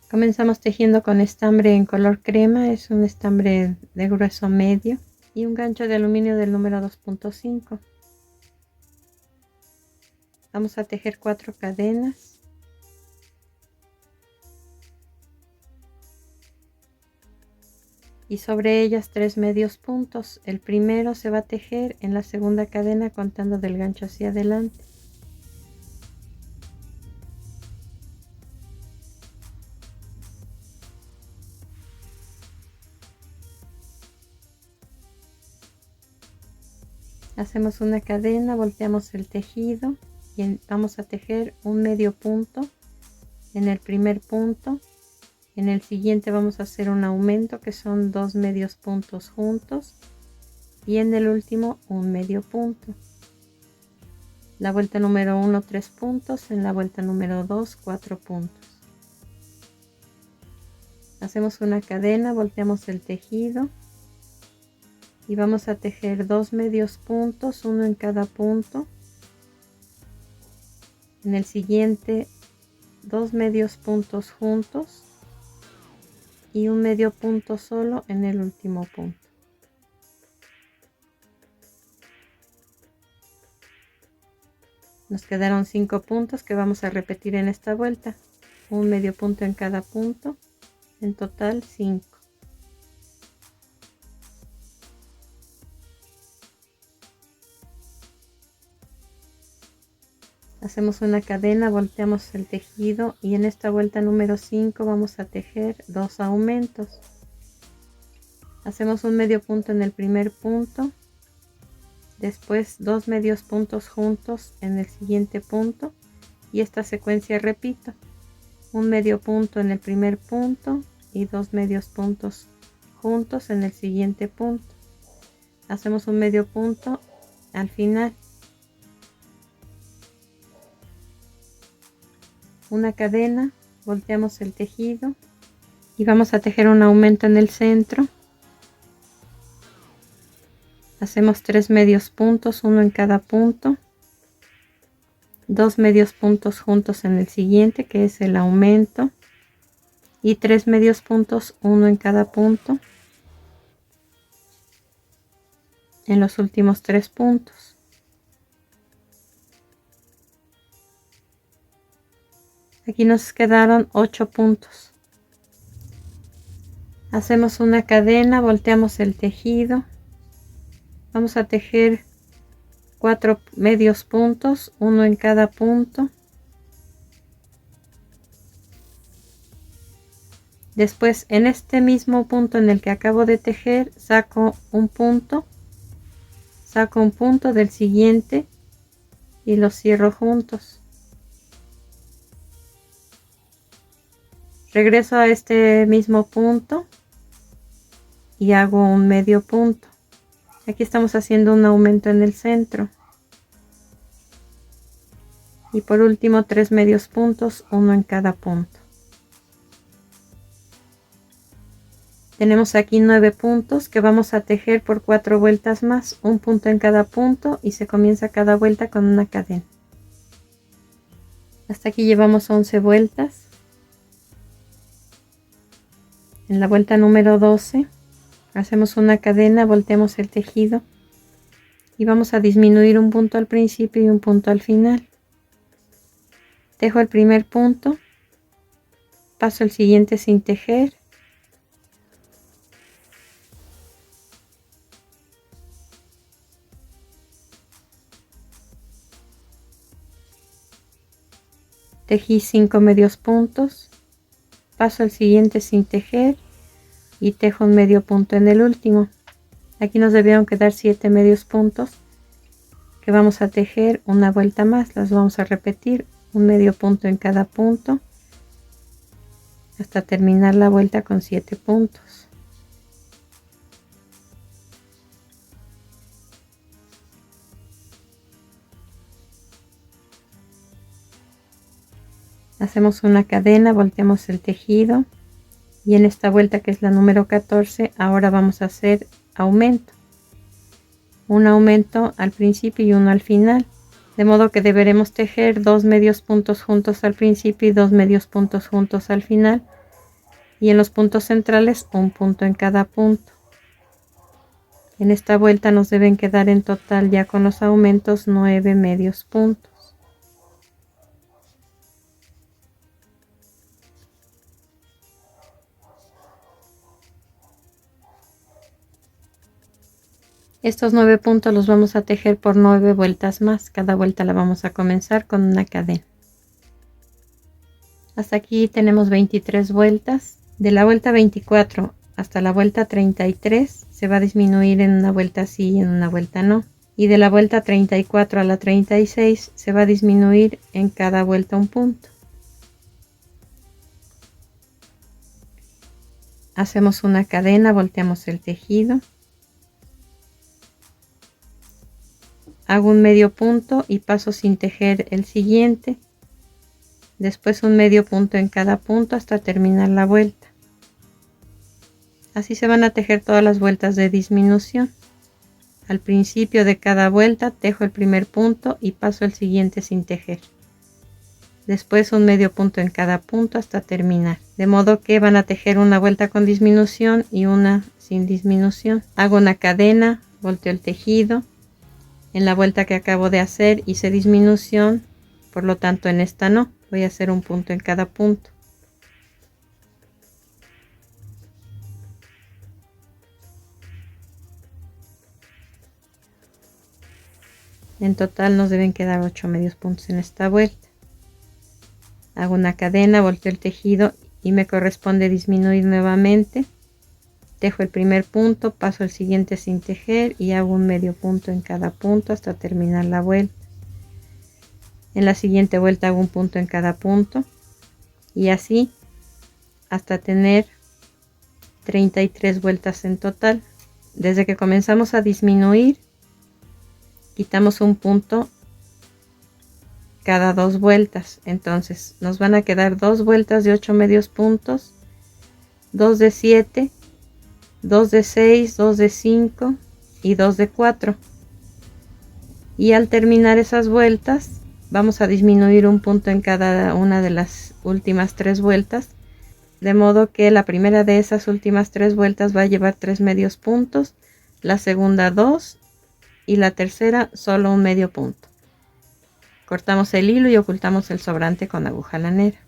Comenzamos tejiendo con estambre en color crema, es un estambre de grueso medio y un gancho de aluminio del número 2.5. Vamos a tejer 4 cadenas. Y sobre ellas 3 medios puntos. El primero se va a tejer en la segunda cadena contando del gancho hacia adelante. Hacemos una cadena, volteamos el tejido y vamos a tejer un medio punto en el primer punto. En el siguiente vamos a hacer un aumento que son 2 medios puntos juntos y en el último un medio punto. La vuelta número 1 3 puntos, en la vuelta número 2 4 puntos. Hacemos una cadena, volteamos el tejido y vamos a tejer 2 medios puntos, uno en cada punto. En el siguiente 2 medios puntos juntos y un medio punto solo en el último punto. Nos quedaron 5 puntos que vamos a repetir en esta vuelta, un medio punto en cada punto, en total 5. Hacemos una cadena, volteamos el tejido y en esta vuelta número 5 vamos a tejer 2 aumentos. Hacemos un medio punto en el primer punto, después 2 medios puntos juntos en el siguiente punto y esta secuencia repito, un medio punto en el primer punto y 2 medios puntos juntos en el siguiente punto. Hacemos un medio punto al final. Una cadena, volteamos el tejido y vamos a tejer un aumento en el centro. Hacemos 3 medios puntos, uno en cada punto, 2 medios puntos juntos en el siguiente que es el aumento y 3 medios puntos, uno en cada punto en los últimos 3 puntos. Aquí nos quedaron 8 puntos. Hacemos una cadena, volteamos el tejido. Vamos a tejer 4 medios puntos, uno en cada punto. Después en este mismo punto en el que acabo de tejer, saco un punto del siguiente y los cierro juntos. Regreso a este mismo punto y hago un medio punto. Aquí estamos haciendo un aumento en el centro. Y por último 3 medios puntos, uno en cada punto. Tenemos aquí 9 puntos que vamos a tejer por 4 vueltas más, un punto en cada punto y se comienza cada vuelta con una cadena. Hasta aquí llevamos 11 vueltas. En la vuelta número 12 hacemos una cadena, volteamos el tejido y vamos a disminuir un punto al principio y un punto al final. Tejo el primer punto, paso el siguiente sin tejer, tejí 5 medios puntos, paso el siguiente sin tejer y tejo un medio punto en el último. Aquí nos debieron quedar 7 medios puntos que vamos a tejer una vuelta más, las vamos a repetir, un medio punto en cada punto hasta terminar la vuelta con 7 puntos. Hacemos una cadena, volteamos el tejido y en esta vuelta, que es la número 14, ahora vamos a hacer aumento. Un aumento al principio y uno al final, de modo que deberemos tejer 2 medios puntos juntos al principio y 2 medios puntos juntos al final, y en los puntos centrales un punto en cada punto. En esta vuelta nos deben quedar en total, ya con los aumentos, 9 medios puntos. Estos 9 puntos los vamos a tejer por 9 vueltas más. Cada vuelta la vamos a comenzar con una cadena. Hasta aquí tenemos 23 vueltas. De la vuelta 24 hasta la vuelta 33 se va a disminuir en una vuelta sí y en una vuelta no. Y de la vuelta 34 a la 36 se va a disminuir en cada vuelta un punto. Hacemos una cadena, volteamos el tejido. Hago un medio punto y paso sin tejer el siguiente. Después un medio punto en cada punto hasta terminar la vuelta. Así se van a tejer todas las vueltas de disminución. Al principio de cada vuelta tejo el primer punto y paso el siguiente sin tejer. Después un medio punto en cada punto hasta terminar. De modo que van a tejer una vuelta con disminución y una sin disminución. Hago una cadena, volteo el tejido. En la vuelta que acabo de hacer hice disminución, por lo tanto en esta no. Voy a hacer un punto en cada punto. En total nos deben quedar 8 medios puntos en esta vuelta. Hago una cadena, volteo el tejido y me corresponde disminuir nuevamente. Tejo el primer punto, paso el siguiente sin tejer y hago un medio punto en cada punto hasta terminar la vuelta. En la siguiente vuelta hago un punto en cada punto y así hasta tener 33 vueltas en total. Desde que comenzamos a disminuir, quitamos un punto cada 2 vueltas. Entonces nos van a quedar 2 vueltas de 8 medios puntos, 2 de 7, 2 de 6, 2 de 5 y 2 de 4. Y al terminar esas vueltas vamos a disminuir un punto en cada una de las últimas 3 vueltas, de modo que la primera de esas últimas 3 vueltas va a llevar 3 medios puntos, la segunda 2 y la tercera solo un medio punto. Cortamos el hilo y ocultamos el sobrante con aguja lanera.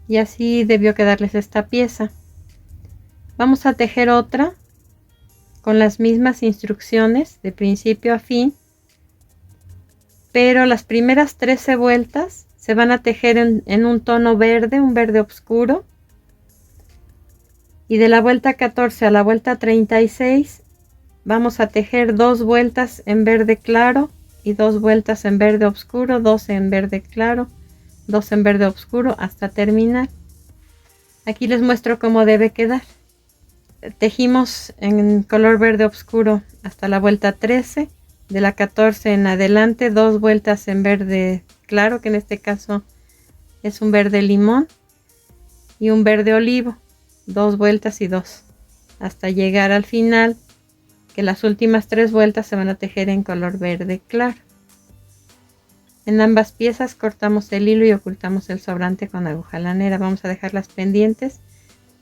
Y así debió quedarles esta pieza. Vamos a tejer otra con las mismas instrucciones de principio a fin, pero las primeras 13 vueltas se van a tejer en un tono verde, un verde oscuro, y de la vuelta 14 a la vuelta 36 vamos a tejer 2 vueltas en verde claro y 2 vueltas en verde oscuro, 2 en verde claro, 2 en verde oscuro hasta terminar. Aquí les muestro cómo debe quedar. Tejimos en color verde oscuro hasta la vuelta 13, de la 14 en adelante 2 vueltas en verde claro, que en este caso es un verde limón, y un verde olivo, 2 vueltas y 2, hasta llegar al final, que las últimas 3 vueltas se van a tejer en color verde claro. En ambas piezas cortamos el hilo y ocultamos el sobrante con aguja lanera. Vamos a dejarlas pendientes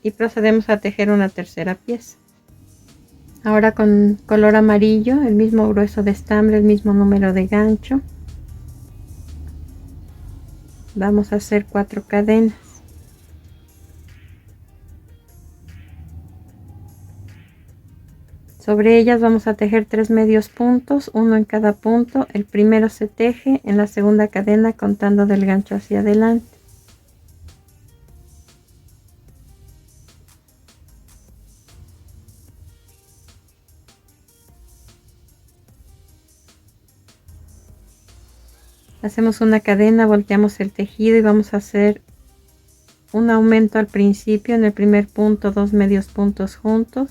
y procedemos a tejer una tercera pieza. Ahora con color amarillo, el mismo grueso de estambre, el mismo número de gancho. Vamos a hacer 4 cadenas. Sobre ellas vamos a tejer 3 medios puntos, uno en cada punto. El primero se teje en la segunda cadena contando del gancho hacia adelante. Hacemos una cadena, volteamos el tejido y vamos a hacer un aumento al principio. En el primer punto 2 medios puntos juntos,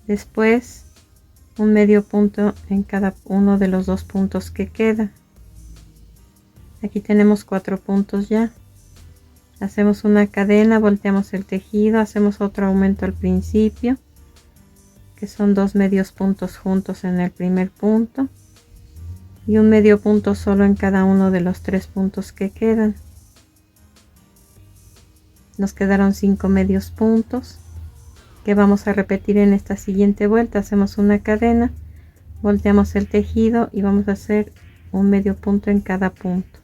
después un medio punto en cada uno de los 2 puntos que quedan. Aquí tenemos 4 puntos ya. Hacemos una cadena, volteamos el tejido, hacemos otro aumento al principio, que son 2 medios puntos juntos en el primer punto y un medio punto solo en cada uno de los 3 puntos que quedan. Nos quedaron 5 medios puntos que vamos a repetir en esta siguiente vuelta. Hacemos una cadena, volteamos el tejido y vamos a hacer un medio punto en cada punto.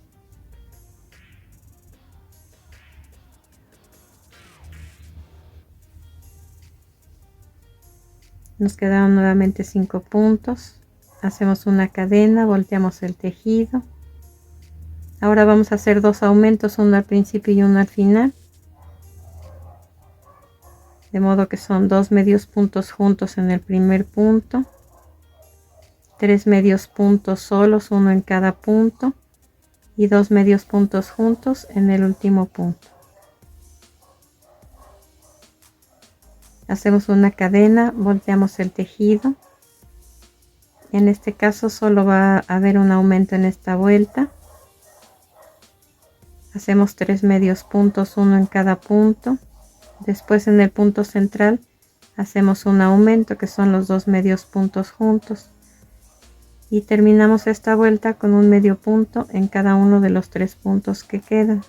Nos quedaron nuevamente 5 puntos. Hacemos una cadena, volteamos el tejido. Ahora vamos a hacer 2 aumentos, uno al principio y uno al final. De modo que son 2 medios puntos juntos en el primer punto, 3 medios puntos solos, uno en cada punto, y 2 medios puntos juntos en el último punto. Hacemos una cadena, volteamos el tejido. En este caso solo va a haber un aumento en esta vuelta. Hacemos 3 medios puntos, uno en cada punto. Después en el punto central hacemos un aumento, que son los 2 medios puntos juntos. Y terminamos esta vuelta con un medio punto en cada uno de los 3 puntos que quedan.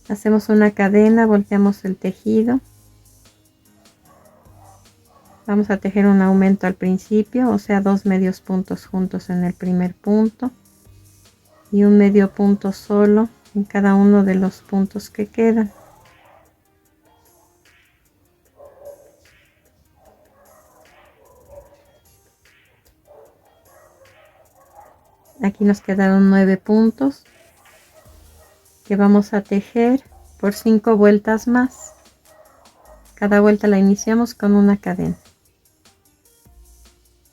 Hacemos una cadena, volteamos el tejido. Vamos a tejer un aumento al principio, o sea 2 medios puntos juntos en el primer punto y un medio punto solo en cada uno de los puntos que quedan. Aquí nos quedaron 9 puntos que vamos a tejer por 5 vueltas más. Cada vuelta la iniciamos con una cadena.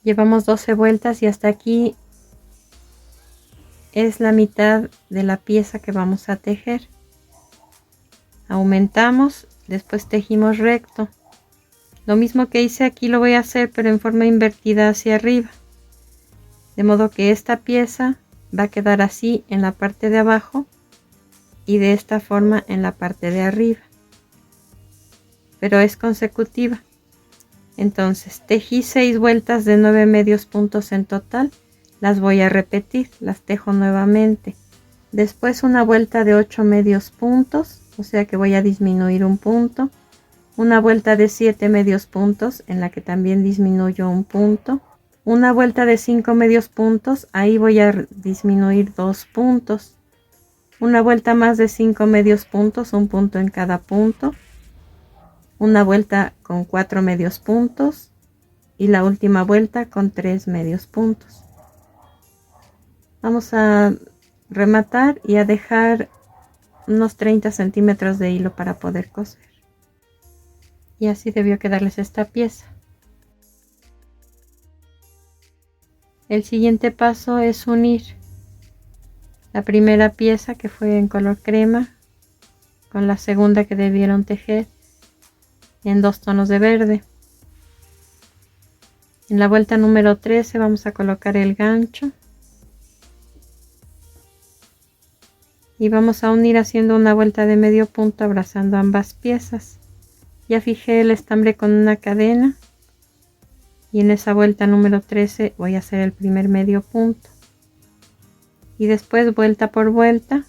Llevamos 12 vueltas y hasta aquí es la mitad de la pieza que vamos a tejer. Aumentamos, después tejimos recto. Lo mismo que hice aquí lo voy a hacer, pero en forma invertida hacia arriba. De modo que esta pieza va a quedar así en la parte de abajo y de esta forma en la parte de arriba. Pero es consecutiva. Entonces tejí 6 vueltas de 9 medios puntos en total. Las voy a repetir, las tejo nuevamente. Después una vuelta de 8 medios puntos, o sea que voy a disminuir un punto. Una vuelta de 7 medios puntos en la que también disminuyo un punto. Una vuelta de 5 medios puntos, ahí voy a disminuir 2 puntos. Una vuelta más de 5 medios puntos, un punto en cada punto. Una vuelta con 4 medios puntos y la última vuelta con 3 medios puntos. Vamos a rematar y a dejar unos 30 centímetros de hilo para poder coser. Y así debió quedarles esta pieza. El siguiente paso es unir la primera pieza, que fue en color crema, con la segunda que debieron tejer en 2 tonos de verde. En la vuelta número 13 vamos a colocar el gancho y vamos a unir haciendo una vuelta de medio punto abrazando ambas piezas. Ya fijé el estambre con una cadena y en esa vuelta número 13 voy a hacer el primer medio punto y después vuelta por vuelta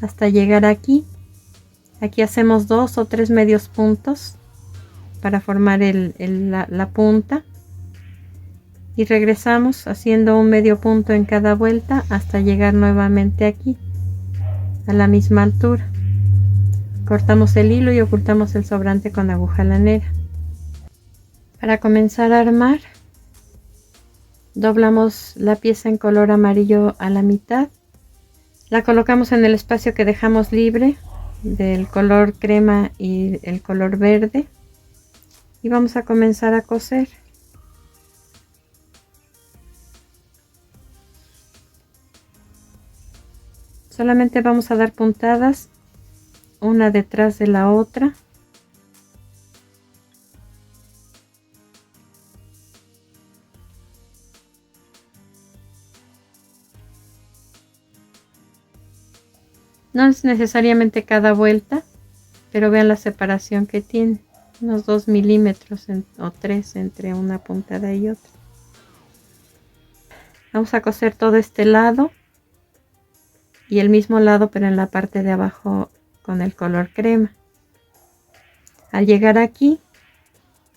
hasta llegar aquí. Aquí hacemos 2 o 3 medios puntos para formar la punta y regresamos haciendo un medio punto en cada vuelta hasta llegar nuevamente aquí a la misma altura. Cortamos el hilo y ocultamos el sobrante con aguja lanera. Para comenzar a armar, doblamos la pieza en color amarillo a la mitad. La colocamos en el espacio que dejamos libre del color crema y el color verde y vamos a comenzar a coser. Solamente vamos a dar puntadas una detrás de la otra. No es necesariamente cada vuelta, pero vean la separación que tiene, unos 2 milímetros o 3 entre una puntada y otra. Vamos a coser todo este lado y el mismo lado, pero en la parte de abajo con el color crema. Al llegar aquí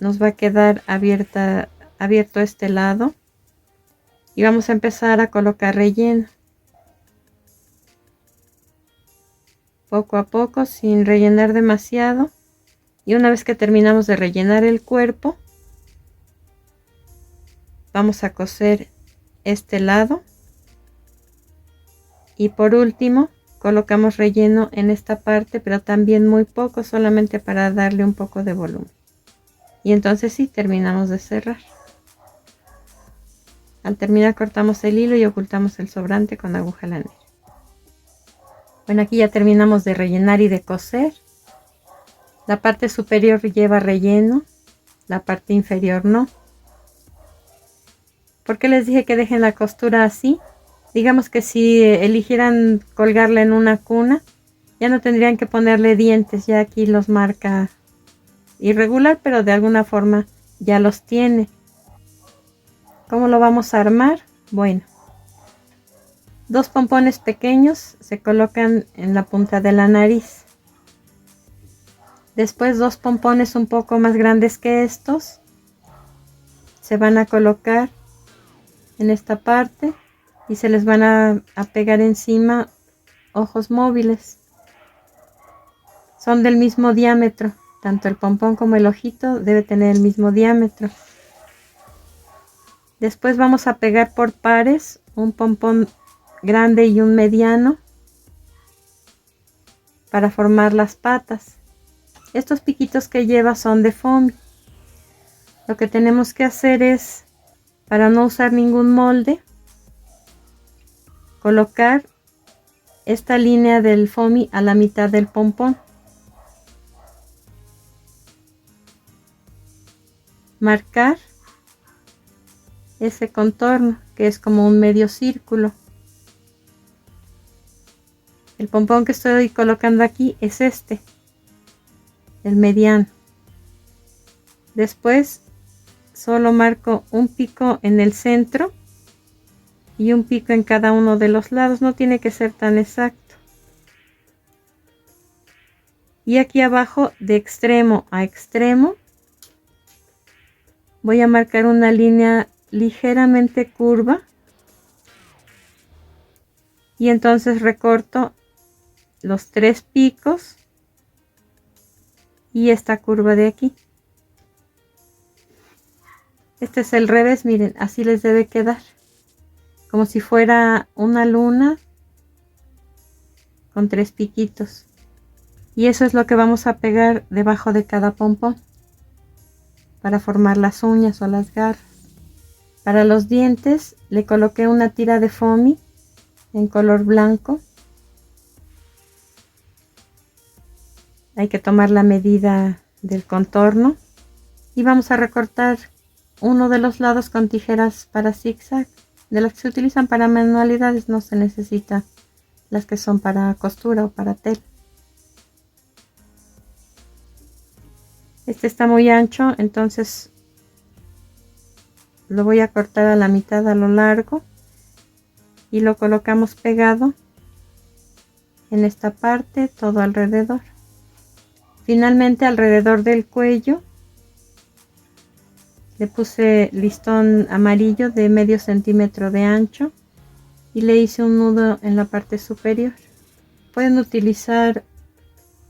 nos va a quedar abierto este lado y vamos a empezar a colocar relleno poco a poco sin rellenar demasiado. Y una vez que terminamos de rellenar el cuerpo, vamos a coser este lado y por último colocamos relleno en esta parte, pero también muy poco, solamente para darle un poco de volumen. Y entonces sí, terminamos de cerrar. Al terminar cortamos el hilo y ocultamos el sobrante con aguja lanera. Bueno, aquí ya terminamos de rellenar y de coser. La parte superior lleva relleno, la parte inferior no. ¿Por qué les dije que dejen la costura así? Digamos que si eligieran colgarla en una cuna, ya no tendrían que ponerle dientes, ya aquí los marca irregular, pero de alguna forma ya los tiene. ¿Cómo lo vamos a armar? Bueno, 2 pompones pequeños se colocan en la punta de la nariz. Después 2 pompones un poco más grandes que estos se van a colocar en esta parte y se les van a pegar encima ojos móviles. Son del mismo diámetro, tanto el pompón como el ojito debe tener el mismo diámetro. Después vamos a pegar por pares un pompón grande y un mediano para formar las patas. Estos piquitos que lleva son de foamy. Lo que tenemos que hacer es, para no usar ningún molde, colocar esta línea del foamy a la mitad del pompón. Marcar ese contorno que es como un medio círculo. El pompón que estoy colocando aquí es este, el mediano. Después solo marco un pico en el centro y un pico en cada uno de los lados, no tiene que ser tan exacto. Y aquí abajo, de extremo a extremo, voy a marcar una línea ligeramente curva y entonces recorto los 3 picos y esta curva de aquí. Este es el revés, miren, así les debe quedar, como si fuera una luna con 3 piquitos. Y eso es lo que vamos a pegar debajo de cada pompón para formar las uñas o las garras. Para los dientes le coloqué una tira de foamy en color blanco. Hay que tomar la medida del contorno y vamos a recortar uno de los lados con tijeras para zigzag. De las que se utilizan para manualidades no se necesita las que son para costura o para tela. Este está muy ancho, entonces lo voy a cortar a la mitad a lo largo y lo colocamos pegado en esta parte todo alrededor. Finalmente, alrededor del cuello le puse listón amarillo de medio centímetro de ancho y le hice un nudo en la parte superior. Pueden utilizar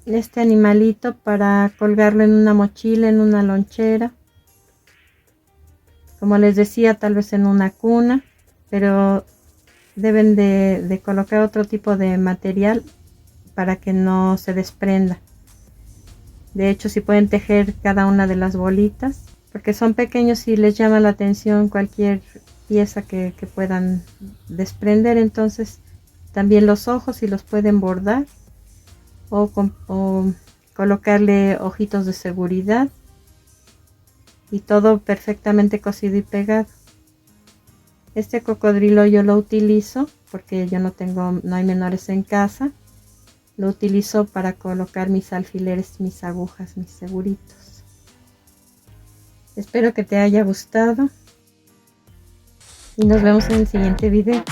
este animalito para colgarlo en una mochila, en una lonchera, como les decía, tal vez en una cuna, pero deben de colocar otro tipo de material para que no se desprenda. De hecho, si pueden tejer cada una de las bolitas, porque son pequeños y les llama la atención cualquier pieza que puedan desprender, entonces También los ojos, si los pueden bordar o colocarle ojitos de seguridad, y todo perfectamente cosido y pegado. Este cocodrilo yo lo utilizo porque yo no hay menores en casa. Lo utilizo para colocar mis alfileres, mis agujas, mis seguritos. Espero que te haya gustado y nos vemos en el siguiente video.